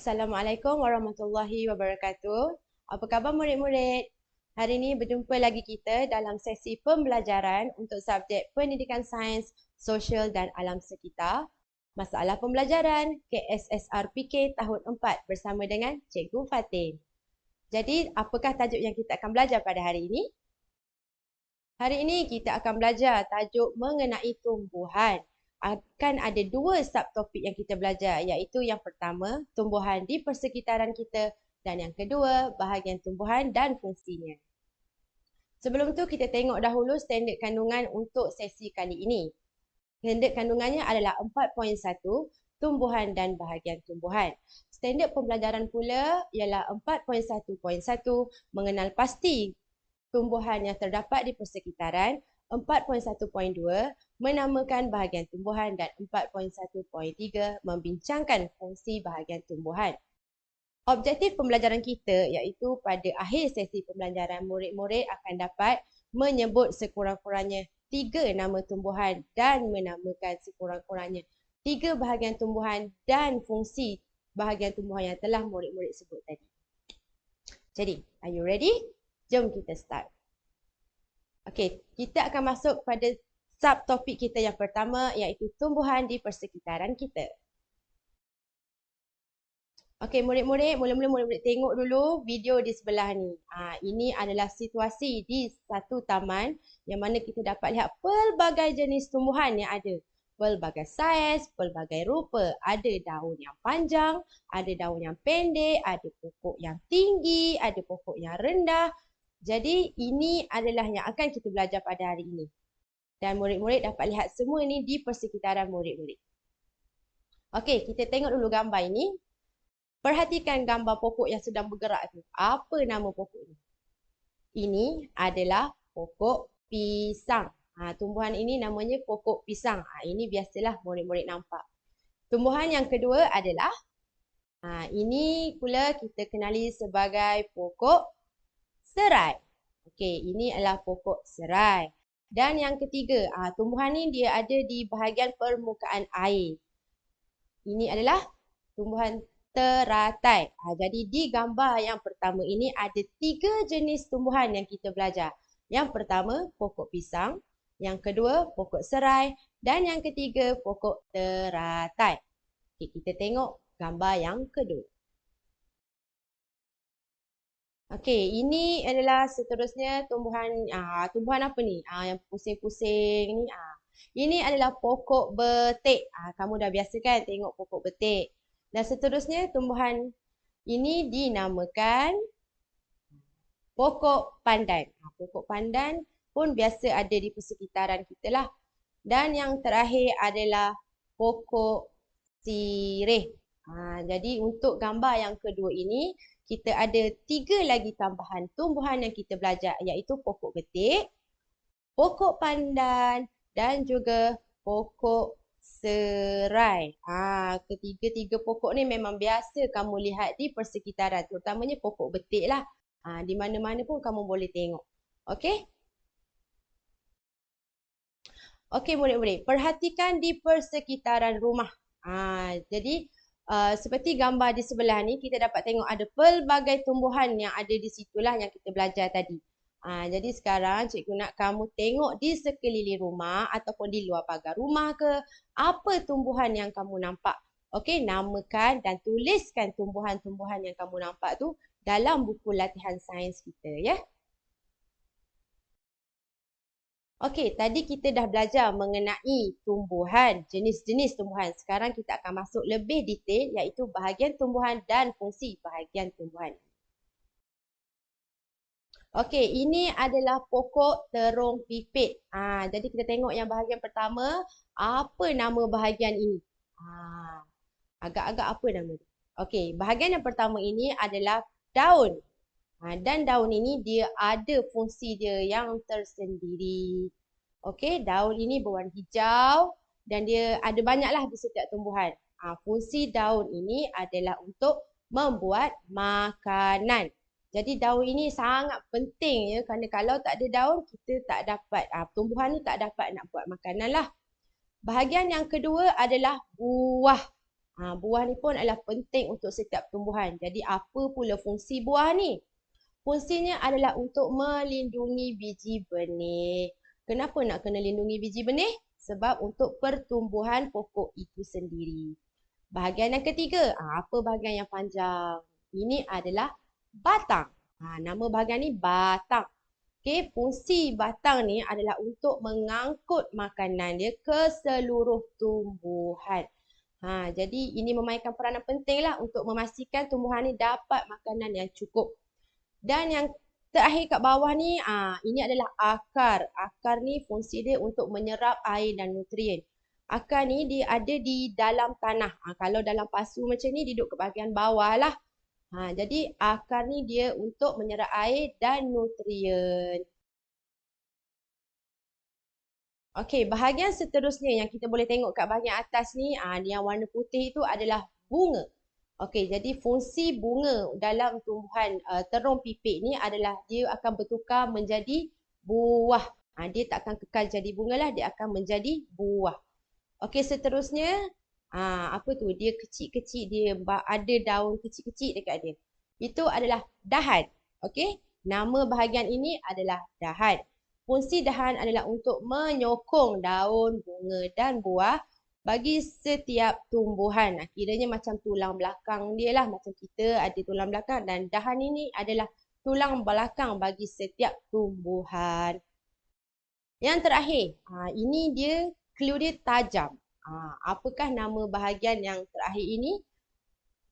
Assalamualaikum warahmatullahi wabarakatuh. Apa khabar murid-murid? Hari ini berjumpa lagi kita dalam sesi pembelajaran untuk subjek Pendidikan Sains, Sosial dan Alam Sekitar. Masalah pembelajaran KSSRPK tahun 4 bersama dengan Cikgu Fatin. Jadi, apakah tajuk yang kita akan belajar pada hari ini? Hari ini kita akan belajar tajuk mengenai tumbuhan. Akan ada dua subtopik yang kita belajar, iaitu yang pertama, tumbuhan di persekitaran kita, dan yang kedua, bahagian tumbuhan dan fungsinya. Sebelum tu, kita tengok dahulu standard kandungan untuk sesi kali ini. Standard kandungannya adalah 4.1, tumbuhan dan bahagian tumbuhan. Standard pembelajaran pula ialah 4.1.1, mengenal pasti tumbuhan yang terdapat di persekitaran, 4.1.2 menamakan bahagian tumbuhan dan 4.1.3 membincangkan fungsi bahagian tumbuhan. Objektif pembelajaran kita iaitu pada akhir sesi pembelajaran murid-murid akan dapat menyebut sekurang-kurangnya 3 nama tumbuhan dan menamakan sekurang-kurangnya 3 bahagian tumbuhan dan fungsi bahagian tumbuhan yang telah murid-murid sebut tadi. Jadi, are you ready? Jom kita start. Okey, kita akan masuk pada subtopik kita yang pertama iaitu tumbuhan di persekitaran kita. Okey, murid-murid, mula-mula murid-murid tengok dulu video di sebelah ni. Ini adalah situasi di satu taman yang mana kita dapat lihat pelbagai jenis tumbuhan yang ada. Pelbagai saiz, pelbagai rupa. Ada daun yang panjang, ada daun yang pendek, ada pokok yang tinggi, ada pokok yang rendah. Jadi, ini adalah yang akan kita belajar pada hari ini. Dan murid-murid dapat lihat semua ini di persekitaran murid-murid. Okey, kita tengok dulu gambar ini. Perhatikan gambar pokok yang sedang bergerak tu. Apa nama pokok ini? Ini adalah pokok pisang. Tumbuhan ini namanya pokok pisang. Ini biasalah murid-murid nampak. Tumbuhan yang kedua adalah, ini pula kita kenali sebagai pokok serai. Okey, ini adalah pokok serai. Dan yang ketiga, tumbuhan ni dia ada di bahagian permukaan air. Ini adalah tumbuhan teratai. Jadi di gambar yang pertama ini ada 3 jenis tumbuhan yang kita belajar. Yang pertama, pokok pisang. Yang kedua, pokok serai. Dan yang ketiga, pokok teratai. Okey, kita tengok gambar yang kedua. Okey, ini adalah seterusnya tumbuhan tumbuhan apa ni? Yang pusing-pusing ni. Ini adalah pokok betik. Kamu dah biasa kan tengok pokok betik. Dan seterusnya tumbuhan ini dinamakan pokok pandan. Pokok pandan pun biasa ada di persekitaran kita lah. Dan yang terakhir adalah pokok sirih. Jadi untuk gambar yang kedua ini, kita ada 3 lagi tambahan tumbuhan yang kita belajar, iaitu pokok betik, pokok pandan dan juga pokok serai. Ketiga-tiga pokok ni memang biasa kamu lihat di persekitaran, terutamanya pokok betik lah. Di mana-mana pun kamu boleh tengok. Okey? Okey murid-murid, perhatikan di persekitaran rumah. Jadi seperti gambar di sebelah ni, kita dapat tengok ada pelbagai tumbuhan yang ada di situlah yang kita belajar tadi. Jadi sekarang cikgu nak kamu tengok di sekeliling rumah ataupun di luar pagar rumah ke, apa tumbuhan yang kamu nampak. Okey, namakan dan tuliskan tumbuhan-tumbuhan yang kamu nampak tu dalam buku latihan sains kita ya. Okey, tadi kita dah belajar mengenai tumbuhan, jenis-jenis tumbuhan. Sekarang kita akan masuk lebih detail iaitu bahagian tumbuhan dan fungsi bahagian tumbuhan. Okey, ini adalah pokok terung pipit. Jadi kita tengok yang bahagian pertama, apa nama bahagian ini? Agak-agak apa nama dia? Okey, bahagian yang pertama ini adalah daun. Dan daun ini dia ada fungsi dia yang tersendiri. Okey, daun ini berwarna hijau dan dia ada banyaklah di setiap tumbuhan. Fungsi daun ini adalah untuk membuat makanan. Jadi daun ini sangat penting ya, kerana kalau tak ada daun kita tak dapat, tumbuhan ni tak dapat nak buat makanan lah. Bahagian yang kedua adalah buah. Buah ni pun adalah penting untuk setiap tumbuhan. Jadi apa pula fungsi buah ni? Fungsinya adalah untuk melindungi biji benih. Kenapa nak kena lindungi biji benih? Sebab untuk pertumbuhan pokok itu sendiri. Bahagian yang ketiga, apa bahagian yang panjang? Ini adalah batang. Nama bahagian ni batang. Okey, fungsi batang ni adalah untuk mengangkut makanan dia ke seluruh tumbuhan. Jadi ini memainkan peranan penting lah untuk memastikan tumbuhan ni dapat makanan yang cukup. Dan yang terakhir kat bawah ni, ini adalah akar. Akar ni fungsi dia untuk menyerap air dan nutrien. Akar ni dia ada di dalam tanah. Kalau dalam pasu macam ni, dia duduk ke bahagian bawah lah. Jadi akar ni dia untuk menyerap air dan nutrien. Okey, bahagian seterusnya yang kita boleh tengok kat bahagian atas ni, yang warna putih itu adalah bunga. Okey, jadi fungsi bunga dalam tumbuhan terung pipit ni adalah dia akan bertukar menjadi buah. Dia tak akan kekal jadi bunga lah, dia akan menjadi buah. Okey, seterusnya, apa tu? Dia kecil-kecil, dia ada daun kecil-kecil dekat dia. Itu adalah dahan. Okey, nama bahagian ini adalah dahan. Fungsi dahan adalah untuk menyokong daun, bunga dan buah bagi setiap tumbuhan. Kiranya macam tulang belakang dia lah. Macam kita ada tulang belakang dan dahan ini adalah tulang belakang bagi setiap tumbuhan. Yang terakhir, ini dia clue dia tajam. Apakah nama bahagian yang terakhir ini?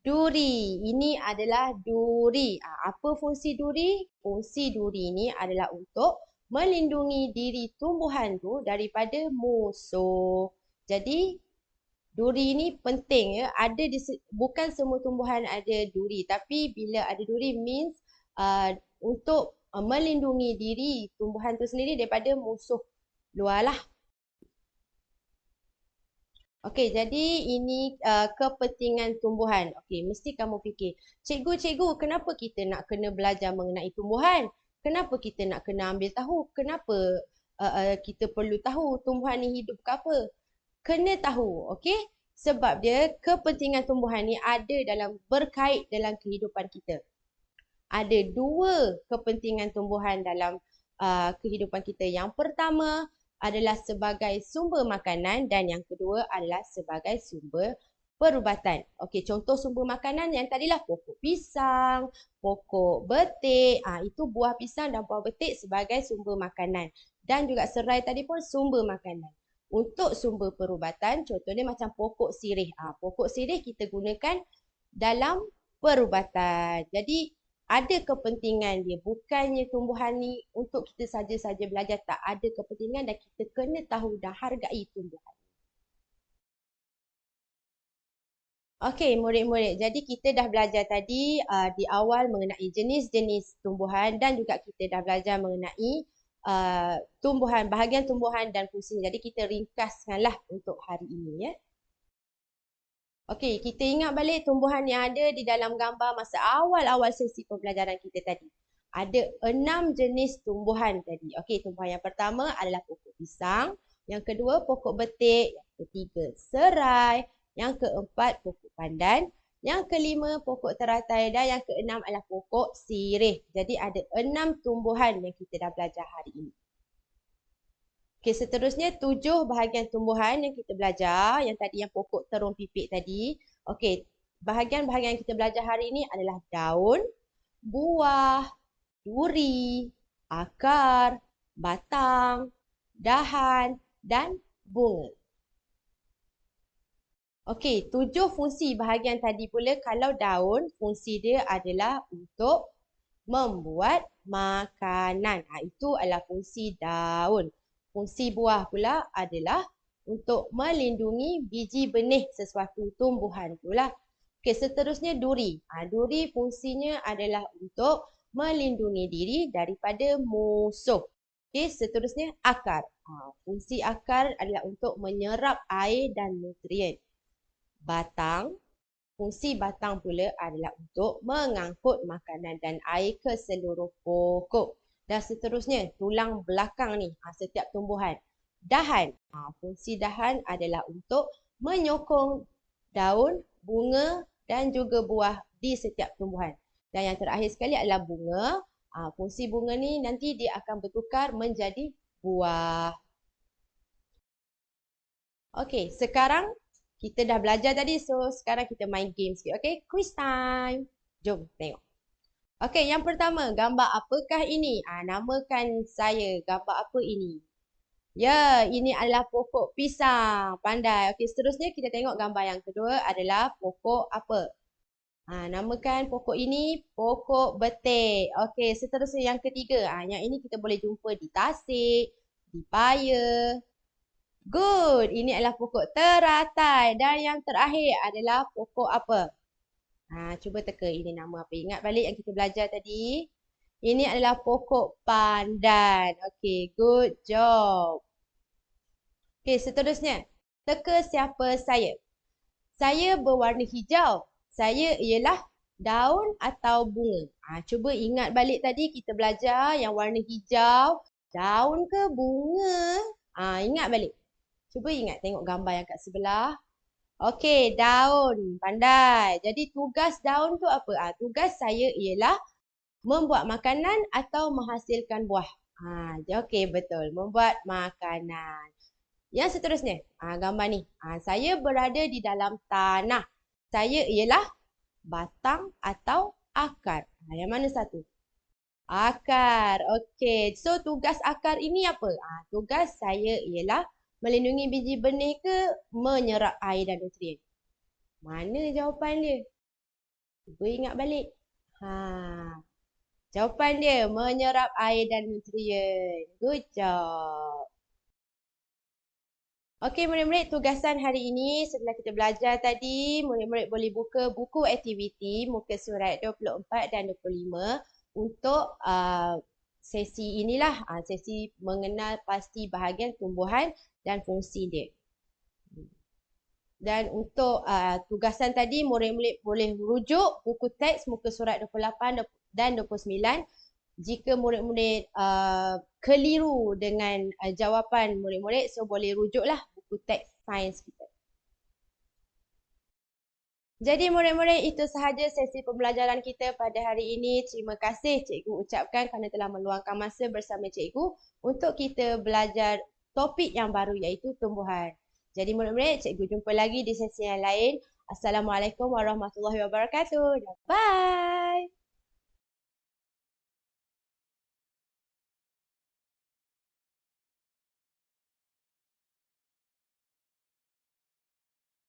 Duri. Ini adalah duri. Apa fungsi duri? Fungsi duri ini adalah untuk melindungi diri tumbuhan tu daripada musuh. Jadi duri ni penting ya. Bukan semua tumbuhan ada duri, tapi bila ada duri means untuk melindungi diri tumbuhan tu sendiri daripada musuh luar lah. Okey, jadi ini kepentingan tumbuhan. Okey, mesti kamu fikir, cikgu, kenapa kita nak kena belajar mengenai tumbuhan? Kenapa kita nak kena ambil tahu? Kenapa kita perlu tahu tumbuhan ni hidup ke apa? Kena tahu, okey? Sebab dia kepentingan tumbuhan ni ada berkait dalam kehidupan kita. Ada dua kepentingan tumbuhan dalam kehidupan kita. Yang pertama adalah sebagai sumber makanan dan yang kedua adalah sebagai sumber perubatan. Okey, contoh sumber makanan yang tadilah pokok pisang, pokok betik, itu buah pisang dan buah betik sebagai sumber makanan. Dan juga serai tadi pun sumber makanan. Untuk sumber perubatan, contohnya macam pokok sirih. Pokok sirih kita gunakan dalam perubatan. Jadi, ada kepentingan dia. Bukannya tumbuhan ni untuk kita saja-saja belajar. Tak ada kepentingan dan kita kena tahu dan hargai tumbuhan. Okey, murid-murid. Jadi, kita dah belajar tadi di awal mengenai jenis-jenis tumbuhan dan juga kita dah belajar mengenai bahagian tumbuhan dan fungsinya. Jadi kita ringkaskanlah untuk hari ini ya. Okey, kita ingat balik tumbuhan yang ada di dalam gambar masa awal-awal sesi pembelajaran kita tadi. Ada 6 jenis tumbuhan tadi. Okey, tumbuhan yang pertama adalah pokok pisang, yang kedua pokok betik, yang ketiga serai, yang keempat pokok pandan, yang kelima pokok teratai dan yang keenam adalah pokok sirih. Jadi ada 6 tumbuhan yang kita dah belajar hari ini. Okey, seterusnya 7 bahagian tumbuhan yang kita belajar. Yang tadi yang pokok terung pipit tadi. Okey, bahagian-bahagian yang kita belajar hari ini adalah daun, buah, duri, akar, batang, dahan dan bunga. Okey, 7 fungsi bahagian tadi pula. Kalau daun, fungsi dia adalah untuk membuat makanan. Itu adalah fungsi daun. Fungsi buah pula adalah untuk melindungi biji benih sesuatu tumbuhan pula. Okey, seterusnya duri. Duri fungsinya adalah untuk melindungi diri daripada musuh. Okey, seterusnya akar. Fungsi akar adalah untuk menyerap air dan nutrien. Batang, fungsi batang pula adalah untuk mengangkut makanan dan air ke seluruh pokok. Dan seterusnya, tulang belakang ni, setiap tumbuhan. Dahan, fungsi dahan adalah untuk menyokong daun, bunga dan juga buah di setiap tumbuhan. Dan yang terakhir sekali adalah bunga. Fungsi bunga ni nanti dia akan bertukar menjadi buah. Okey, sekarang kita dah belajar tadi. So, sekarang kita main game sikit. Okey, quiz time. Jom tengok. Okey, yang pertama, gambar apakah ini? Namakan saya. Gambar apa ini? Ya, ini adalah pokok pisang. Pandai. Okey, seterusnya kita tengok gambar yang kedua adalah pokok apa? Namakan pokok ini pokok betik. Okey, seterusnya yang ketiga. Yang ini kita boleh jumpa di tasik, di paya. Good. Ini adalah pokok teratai. Dan yang terakhir adalah pokok apa? Cuba teka ini nama apa. Ingat balik yang kita belajar tadi. Ini adalah pokok pandan. Okey, good job. Okey, seterusnya. Teka siapa saya. Saya berwarna hijau. Saya ialah daun atau bunga. Cuba ingat balik tadi kita belajar yang warna hijau. Daun ke bunga? Ingat balik. Cuba ingat tengok gambar yang kat sebelah. Okey, daun. Pandai. Jadi tugas daun tu apa? Tugas saya ialah membuat makanan atau menghasilkan buah. Okey, betul. Membuat makanan. Yang seterusnya, gambar ni. Saya berada di dalam tanah. Saya ialah batang atau akar. Yang mana satu? Akar. Okey. So, tugas akar ini apa? Tugas saya ialah melindungi biji benih ke menyerap air dan nutrien? Mana jawapan dia? Cuba ingat balik. Jawapan dia menyerap air dan nutrien. Good job. Okey murid-murid, tugasan hari ini setelah kita belajar tadi, murid-murid boleh buka buku aktiviti muka surat 24 dan 25 untuk sesi inilah, sesi mengenal pasti bahagian tumbuhan dan fungsi dia. Dan untuk tugasan tadi, murid-murid boleh rujuk buku teks muka surat 28 dan 29. Jika murid-murid keliru dengan jawapan murid-murid, so boleh rujuklah buku teks sains kita. Jadi murid-murid, itu sahaja sesi pembelajaran kita pada hari ini. Terima kasih cikgu ucapkan kerana telah meluangkan masa bersama cikgu untuk kita belajar topik yang baru iaitu tumbuhan. Jadi murid-murid, cikgu jumpa lagi di sesi yang lain. Assalamualaikum warahmatullahi wabarakatuh. Bye.